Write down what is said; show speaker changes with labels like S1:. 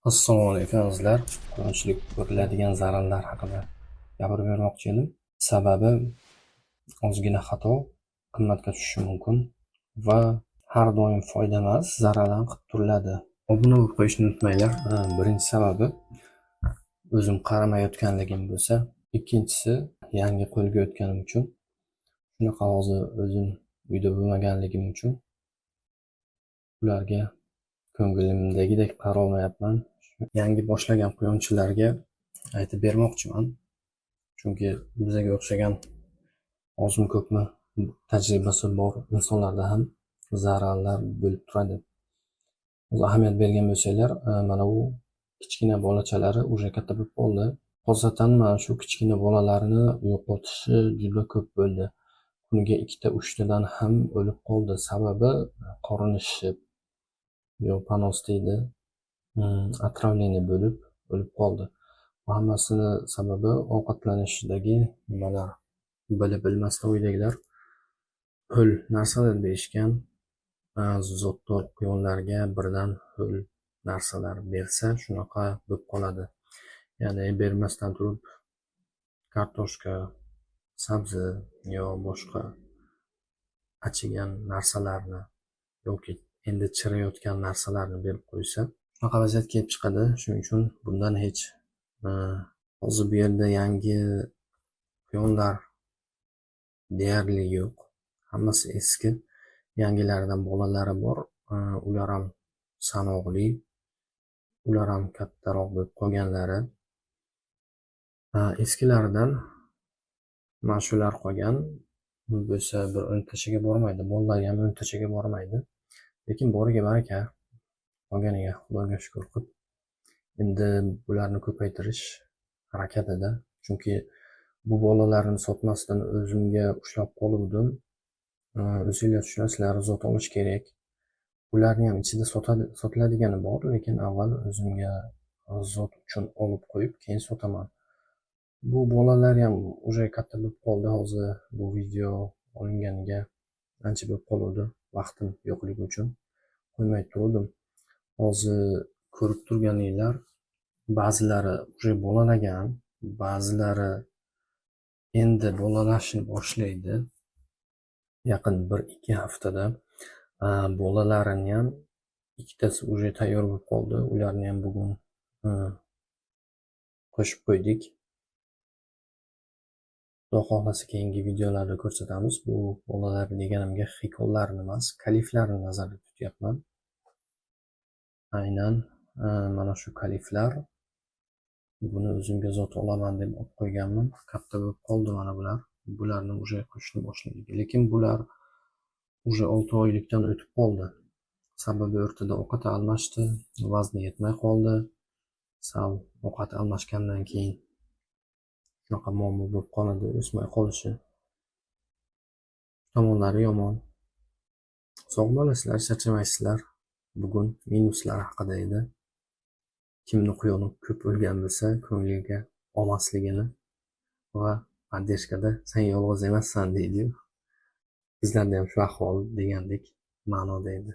S1: Assalomu alaykum azizlar. Quvonchli ko'riladigan zararlar haqida gapirib bermoqchi edim. Sababi ozgina xato qimmatga tushishi mumkin va har doim foyda emas, zarar ham qilib turiladi. Obuna bo'lib qo'yishni unutmanglar. Birinchi sababi o'zim qaramayotganligim bo'lsa, ikkinchisi yangi qo'lga o'tganim uchun, shunaqa hozir o'zim uyda bo'lmaganligim uchun ularga ko'nglimdagidek qarolmayapman. Yangi boshlagan quyonchilarga aytib bermoqchiman. Chunki bizga o'xshagan ozmi ko'pmi tajribasi bor insonlarda ham zararlar bo'lib turadi. O'zi ahamiyat bergan bo'lsanglar, mana bu kichkina bolachalari уже katta bo'lib qoldi. Xosatan mana shu kichkina bolalarni yo'qotishi juda ko'p bo'ldi. Kuniga 2-3tadan ham o'lib qoldi. Sababi qorini shishib, yo panos deydi, отравление bo'lib o'lib qoldi. Hammasini sababi ovqatlanishdagi nimalar, bilib bilmasdan uydagilar ho'l narsalar berishgan. Zotdor quyonlarga birdan ho'l narsalar bersa shunaqa bo'lib qoladi. Ya'ni bermasdan turib kartoshka, sabzi yo boshqa achigan narsalarni yoki endi chiriyotgan narsalarni berib qo'ysa shunaqa vaziyat kelib chiqadi. Shuning uchun bundan hech hozir bu yerda yangi quyonlar deyarli yo'q. Hammasi eski. Yangilaridan bolalari bor. Ular ham sanoqli. Ular ham kattaroq bo'lib qolganlari. Eskilaridan mana shular qolgan. Bo'lsa bir o'ntachaga bormaydi. Bolalari ham o'ntachaga bormaydi. Lekin boriga baraka. Qolganiga Xudoga shukr qilib. Endi bularni ko'paytirish harakatida. Chunki bu bolalarni sotmasdan o'zimga ushlab qoluvdim. O'zinglar tushunasizlar, zot olish kerak. Ularni ham ichida sotiladigani bor, lekin avval o'zimga zot uchun olib qo'yib, keyin sotaman. Bu bolalar ham уже katta bo'lib qoldi. Hozir bu video olinganiga ancha bo'lib qoldi. Vaqtim yo'qligi uchun qo'ymay turdim. Hozir ko'rib turganinglar, ba'zilari уже bolalagan, ba'zilari endi bolalashni boshlaydi. Yaqin 1-2 haftada bolalarini ham ikkitasi уже tayyor bo'lib qoldi. Ularni ham bugun qo'shib qo'ydik. Xudo xohlasa keyingi videolarda ko'rsatamiz. Bu bolalar deganimga xikollarni emas, kaliflarni nazarda tutyapman. Aynan mana shu kaliflar. Buni o'zimga zot olaman deb olib qo'yganman. Katta bo'lib qoldi mana bular. Bularni уже qo'shni boshladik. Lekin bular уже 6 oylikdan o'tib qoldi. Sababi o'rtada ovqat almashdi, vazni yetmay qoldi. Sal ovqat almashgandan keyin shunaqa muammo bo'lib qoladi, o'smay qolishi. Tomonlari yomon. Sog' bo'lasizlar, charchamaysizlar. Bugun minuslar haqida edi. Kimni quyoni ko'p o'lgan bo'lsa, ko'ngliga olmasligini va поддержкада sen yolg'iz emassan deydi. Bizlarda ham shu ahvol degandek ma'noda edi.